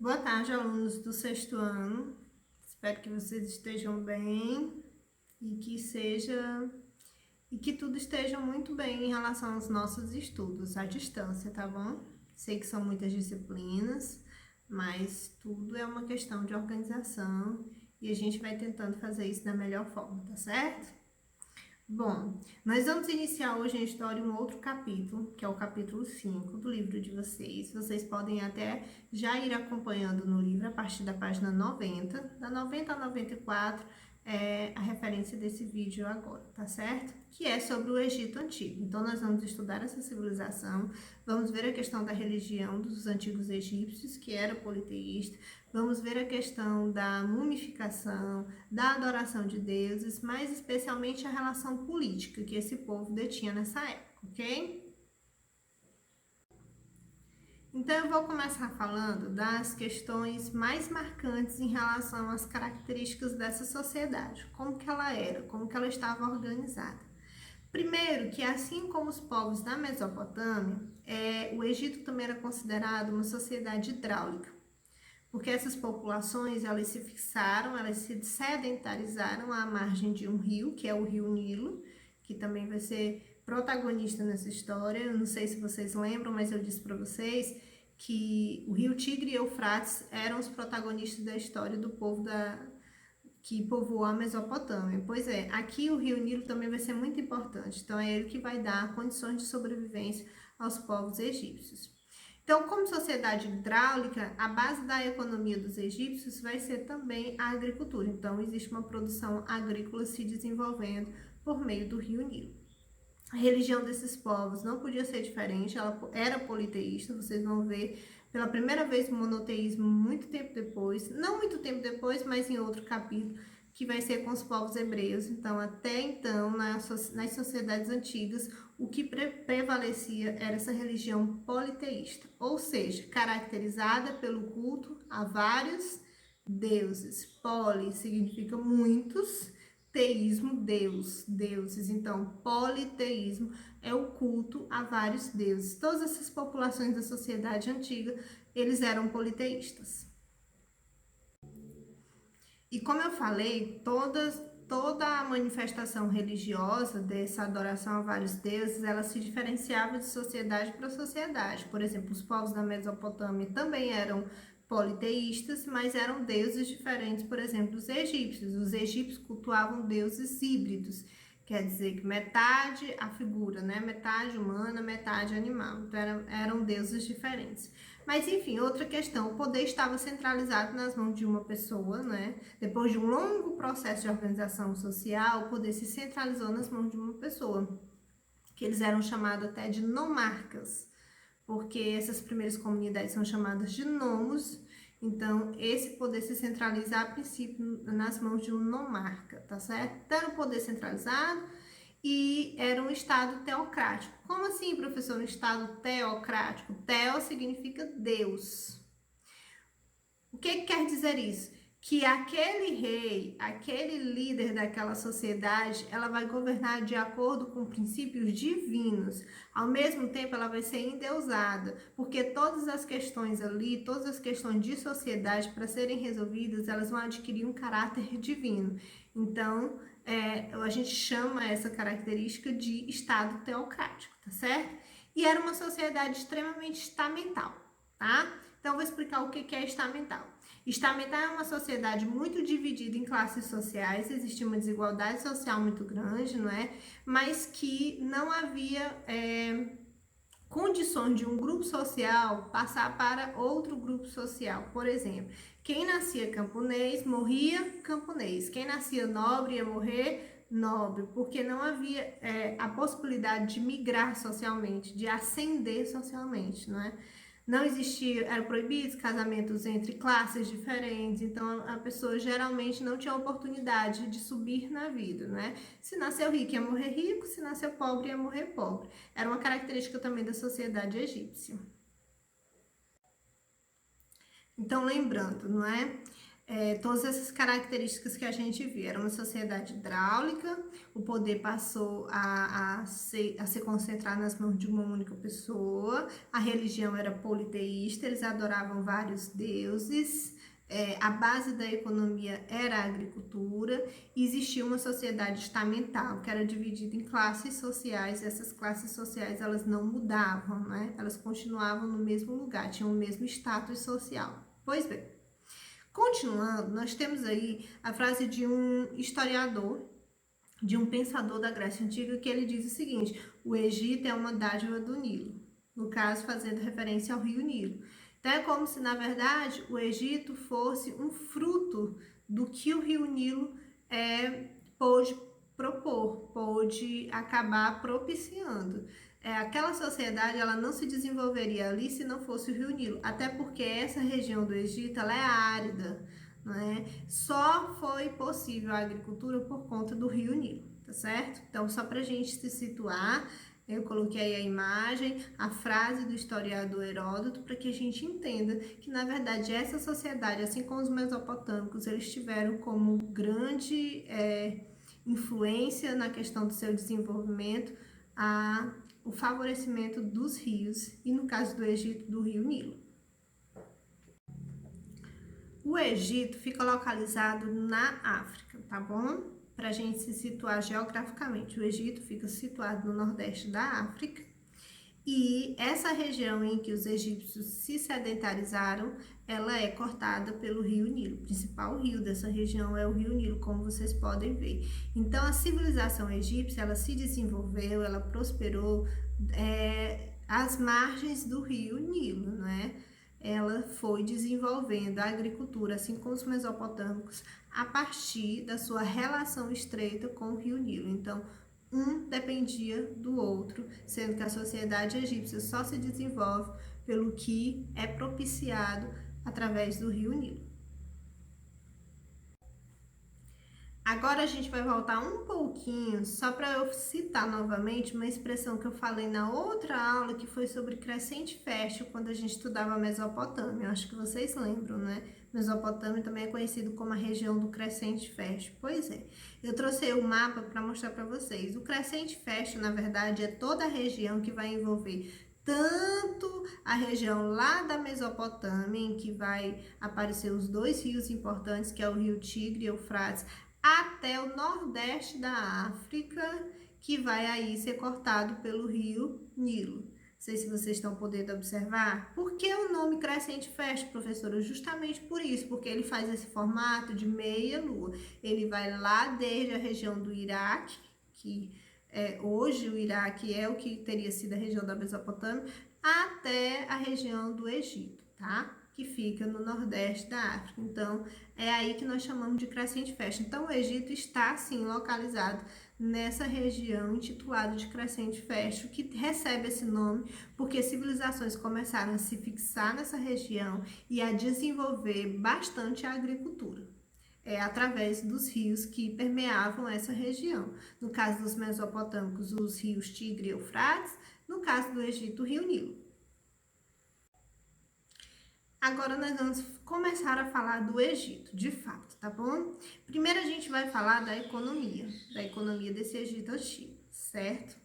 Boa tarde, alunos do sexto ano. Espero que vocês estejam bem e que tudo esteja muito bem em relação aos nossos estudos à distância, tá bom? Sei que são muitas disciplinas, mas tudo é uma questão de organização e a gente vai tentando fazer isso da melhor forma, tá certo? Bom, nós vamos iniciar hoje a história um outro capítulo, que é o capítulo 5 do livro de vocês. Vocês podem até já ir acompanhando no livro a partir da página 90, da 90 a 94, é a referência desse vídeo agora, tá certo? Que é sobre o Egito Antigo. Então, nós vamos estudar essa civilização, vamos ver a questão da religião dos antigos egípcios, que era politeísta, vamos ver a questão da mumificação, da adoração de deuses, mais especialmente a relação política que esse povo detinha nessa época, ok? Então eu vou começar falando das questões mais marcantes em relação às características dessa sociedade, como que ela era, como que ela estava organizada. Primeiro, que assim como os povos da Mesopotâmia, o Egito também era considerado uma sociedade hidráulica, porque essas populações elas se fixaram, elas se sedentarizaram à margem de um rio, que é o Rio Nilo, que também vai ser protagonista nessa história. Eu não sei se vocês lembram, mas eu disse para vocês que o Rio Tigre e Eufrates eram os protagonistas da história do povo que povoou a Mesopotâmia. Pois é, aqui o Rio Nilo também vai ser muito importante. Então é ele que vai dar condições de sobrevivência aos povos egípcios. Então, como sociedade hidráulica, a base da economia dos egípcios vai ser também a agricultura. Então, existe uma produção agrícola se desenvolvendo por meio do Rio Nilo. A religião desses povos não podia ser diferente, ela era politeísta, vocês vão ver pela primeira vez o monoteísmo muito tempo depois, não muito tempo depois, mas em outro capítulo, que vai ser com os povos hebreus. Então, até então, nas sociedades antigas, o que prevalecia era essa religião politeísta, ou seja, caracterizada pelo culto a vários deuses. Poli significa muitos, teísmo, Deus, deuses. Então, politeísmo é o culto a vários deuses. Todas essas populações da sociedade antiga, eles eram politeístas. E como eu falei, toda a manifestação religiosa dessa adoração a vários deuses, ela se diferenciava de sociedade para sociedade. Por exemplo, os povos da Mesopotâmia também eram politeístas, mas eram deuses diferentes, por exemplo, dos egípcios. Os egípcios cultuavam deuses híbridos, quer dizer que metade a figura, né? Metade humana, metade animal. Então eram deuses diferentes. Mas enfim, outra questão, o poder estava centralizado nas mãos de uma pessoa, né? Depois de um longo processo de organização social, o poder se centralizou nas mãos de uma pessoa, que eles eram chamados até de nomarcas, porque essas primeiras comunidades são chamadas de nomos. Então, esse poder se centraliza a princípio nas mãos de um nomarca, tá certo? Então, era um poder centralizado e era um estado teocrático. Como assim, professor, um estado teocrático? Teo significa Deus. O que quer dizer isso? Que aquele rei, aquele líder daquela sociedade, ela vai governar de acordo com princípios divinos. Ao mesmo tempo, ela vai ser endeusada, porque todas as questões ali, todas as questões de sociedade, para serem resolvidas, elas vão adquirir um caráter divino. Então, a gente chama essa característica de estado teocrático, tá certo? E era uma sociedade extremamente estamental, tá? Então, vou explicar o que é estamental. Estamental é uma sociedade muito dividida em classes sociais, existia uma desigualdade social muito grande, não é? Mas que não havia condições de um grupo social passar para outro grupo social. Por exemplo, quem nascia camponês morria camponês, quem nascia nobre ia morrer nobre, porque não havia a possibilidade de migrar socialmente, de ascender socialmente, não é? Não existia, eram proibidos casamentos entre classes diferentes, então a pessoa geralmente não tinha oportunidade de subir na vida, né? Se nasceu rico ia morrer rico, se nasceu pobre ia morrer pobre. Era uma característica também da sociedade egípcia. Então, lembrando, não é? todas essas características que a gente viu. Era uma sociedade hidráulica, o poder passou a se concentrar nas mãos de uma única pessoa, a religião era politeísta, eles adoravam vários deuses, a base da economia era a agricultura, e existia uma sociedade estamental, que era dividida em classes sociais, e essas classes sociais elas não mudavam, né? Elas continuavam no mesmo lugar, tinham o mesmo status social. Pois bem, continuando, nós temos aí a frase de um historiador, de um pensador da Grécia Antiga, que ele diz o seguinte: o Egito é uma dádiva do Nilo, no caso fazendo referência ao rio Nilo. Então é como se, na verdade, o Egito fosse um fruto do que o rio Nilo pôde propor, pôde acabar propiciando. Aquela sociedade ela não se desenvolveria ali se não fosse o rio Nilo, até porque essa região do Egito ela é árida, não é? Só foi possível a agricultura por conta do rio Nilo, tá certo? Então, só para a gente se situar, eu coloquei aí a imagem, a frase do historiador Heródoto, para que a gente entenda que, na verdade, essa sociedade, assim como os mesopotâmicos, eles tiveram como grande influência na questão do seu desenvolvimento o favorecimento dos rios, e no caso do Egito, do rio Nilo. O Egito fica localizado na África, tá bom? Para a gente se situar geograficamente, o Egito fica situado no nordeste da África, e essa região em que os egípcios se sedentarizaram, ela é cortada pelo rio Nilo. O principal rio dessa região é o rio Nilo, como vocês podem ver. Então, a civilização egípcia, ela se desenvolveu, ela prosperou às margens do rio Nilo, né? Ela foi desenvolvendo a agricultura, assim como os mesopotâmicos, a partir da sua relação estreita com o rio Nilo. Então, um dependia do outro, sendo que a sociedade egípcia só se desenvolve pelo que é propiciado através do rio Nilo. Agora a gente vai voltar um pouquinho, só para eu citar novamente uma expressão que eu falei na outra aula, que foi sobre crescente fértil, quando a gente estudava a Mesopotâmia. Eu acho que vocês lembram, né? Mesopotâmia também é conhecido como a região do crescente fértil. Pois é, eu trouxe o mapa para mostrar para vocês. O crescente fértil, na verdade, é toda a região que vai envolver tanto a região lá da Mesopotâmia, em que vai aparecer os dois rios importantes, que é o rio Tigre e Eufrates, até o nordeste da África, que vai aí ser cortado pelo rio Nilo. Não sei se vocês estão podendo observar. Por que o nome crescente fértil, professora? Justamente por isso, porque ele faz esse formato de meia lua. Ele vai lá desde a região do Iraque, que hoje o Iraque é o que teria sido a região da Mesopotâmia, até a região do Egito, tá? Que fica no nordeste da África. Então, é aí que nós chamamos de crescente fértil. Então, o Egito está, sim, localizado nessa região intitulada de crescente fértil, que recebe esse nome porque civilizações começaram a se fixar nessa região e a desenvolver bastante a agricultura. Através dos rios que permeavam essa região. No caso dos mesopotâmicos, os rios Tigre e Eufrates. No caso do Egito, o rio Nilo. Agora nós vamos começar a falar do Egito, de fato, tá bom? Primeiro a gente vai falar da economia desse Egito antigo, certo?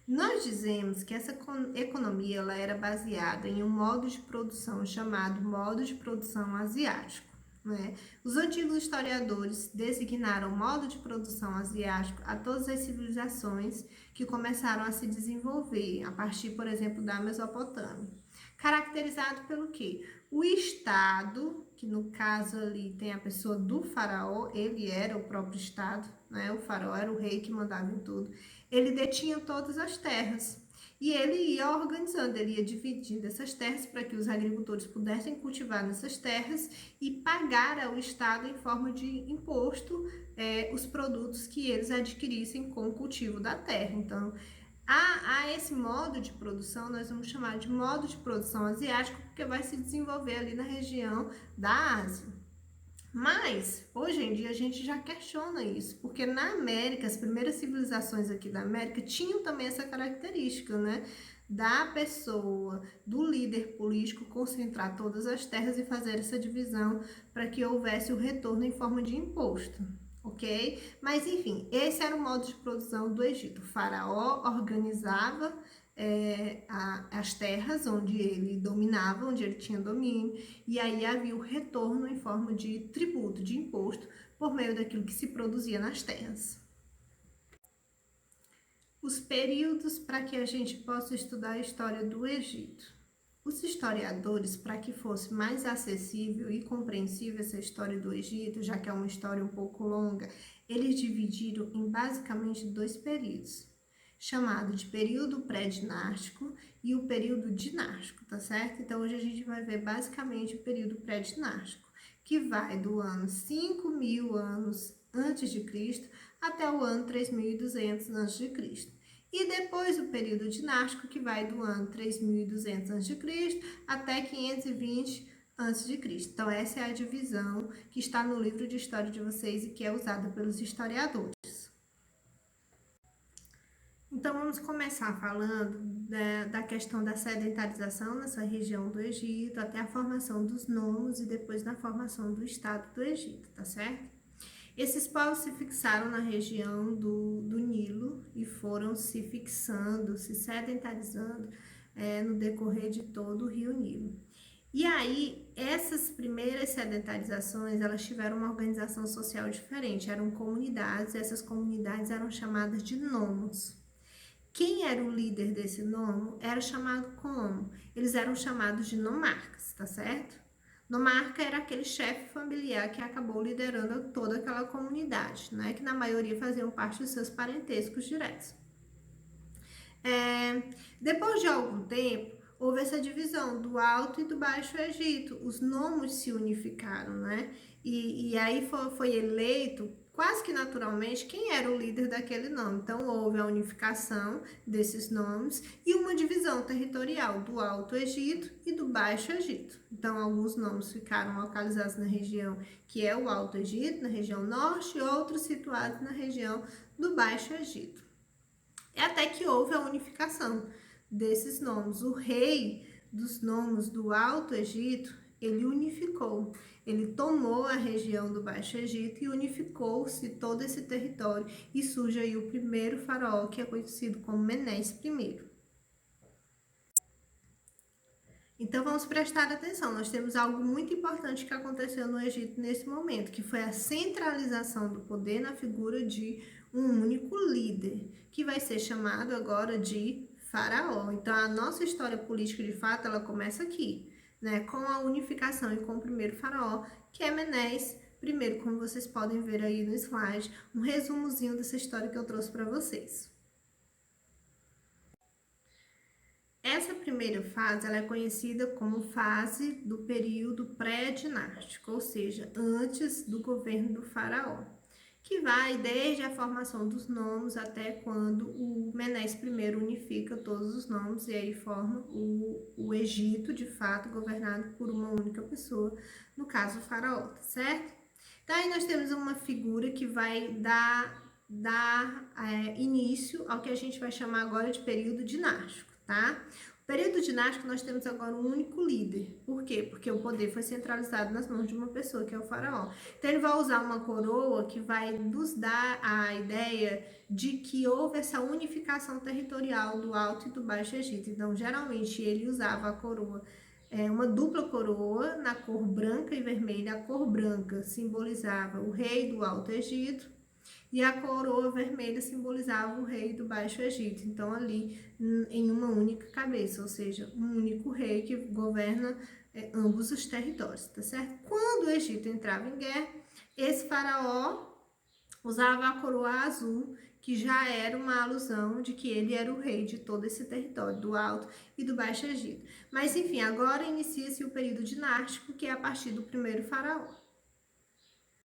Nós dizemos que essa economia ela era baseada em um modo de produção chamado modo de produção asiático, né? Os antigos historiadores designaram modo de produção asiático a todas as civilizações que começaram a se desenvolver a partir, por exemplo, da Mesopotâmia. Caracterizado pelo quê? O Estado, que no caso ali tem a pessoa do faraó, ele era o próprio Estado, né? O faraó era o rei que mandava em tudo. Ele detinha todas as terras e ele ia organizando, ele ia dividindo essas terras para que os agricultores pudessem cultivar nessas terras e pagar ao Estado em forma de imposto os produtos que eles adquirissem com o cultivo da terra. Então, a esse modo de produção, nós vamos chamar de modo de produção asiático, porque vai se desenvolver ali na região da Ásia. Mas, hoje em dia, a gente já questiona isso, porque na América, as primeiras civilizações aqui da América tinham também essa característica, né? Da pessoa, do líder político concentrar todas as terras e fazer essa divisão para que houvesse o retorno em forma de imposto, ok? Mas, enfim, esse era o modo de produção do Egito. O faraó organizava as terras onde ele dominava, onde ele tinha domínio, e aí havia o retorno em forma de tributo, de imposto, por meio daquilo que se produzia nas terras. Os períodos para que a gente possa estudar a história do Egito. Os historiadores, para que fosse mais acessível e compreensível essa história do Egito, já que é uma história um pouco longa, eles dividiram em basicamente 2 períodos, chamado de período pré-dinástico e o período dinástico, tá certo? Então, hoje a gente vai ver basicamente o período pré-dinástico, que vai do ano 5.000 anos antes de Cristo até o ano 3.200 antes de Cristo. E depois o período dinástico, que vai do ano 3.200 a.C. até 520 a.C. Então, essa é a divisão que está no livro de história de vocês e que é usada pelos historiadores. Então, vamos começar falando da questão da sedentarização nessa região do Egito, até a formação dos nomos e depois na formação do Estado do Egito, tá certo? Esses povos se fixaram na região do Nilo e foram se fixando, se sedentarizando no decorrer de todo o rio Nilo. E aí, essas primeiras sedentarizações, elas tiveram uma organização social diferente, eram comunidades, e essas comunidades eram chamadas de nomos. Quem era o líder desse nomo era chamado como? Eles eram chamados de nomarcas, tá certo? Nomarca era aquele chefe familiar que acabou liderando toda aquela comunidade, né? Que na maioria faziam parte dos seus parentescos diretos. Depois de algum tempo, houve essa divisão do Alto e do Baixo Egito. Os nomos se unificaram, né? E aí foi eleito, quase que naturalmente, quem era o líder daquele nome. Então, houve a unificação desses nomes e uma divisão territorial do Alto Egito e do Baixo Egito. Então, alguns nomes ficaram localizados na região que é o Alto Egito, na região norte, e outros situados na região do Baixo Egito. É até que houve a unificação desses nomes. O rei dos nomes do Alto Egito, ele unificou, ele tomou a região do Baixo Egito e unificou-se todo esse território, e surge aí o primeiro faraó, que é conhecido como Menes I. Então, vamos prestar atenção, nós temos algo muito importante que aconteceu no Egito nesse momento, que foi a centralização do poder na figura de um único líder, que vai ser chamado agora de faraó. Então, a nossa história política, de fato, ela começa aqui, né, com a unificação e com o primeiro faraó, que é Menes I, como vocês podem ver aí no slide, um resumozinho dessa história que eu trouxe para vocês. Essa primeira fase ela é conhecida como fase do período pré-dinástico, ou seja, antes do governo do faraó, que vai desde a formação dos nomes até quando o Menes I unifica todos os nomes e aí forma o Egito, de fato, governado por uma única pessoa, no caso o faraó, tá certo? Então aí nós temos uma figura que vai dar início ao que a gente vai chamar agora de período dinástico, tá? O período dinástico nós temos agora um único líder. Por quê? Porque o poder foi centralizado nas mãos de uma pessoa, que é o faraó. Então ele vai usar uma coroa que vai nos dar a ideia de que houve essa unificação territorial do Alto e do Baixo Egito. Então, geralmente, ele usava a coroa, uma dupla coroa na cor branca e vermelha. A cor branca simbolizava o rei do Alto Egito e a coroa vermelha simbolizava o rei do Baixo Egito. Então, ali em uma única cabeça, ou seja, um único rei que governa ambos os territórios, tá certo? Quando o Egito entrava em guerra, esse faraó usava a coroa azul, que já era uma alusão de que ele era o rei de todo esse território, do Alto e do Baixo Egito. Mas, enfim, agora inicia-se o período dinástico, que é a partir do primeiro faraó.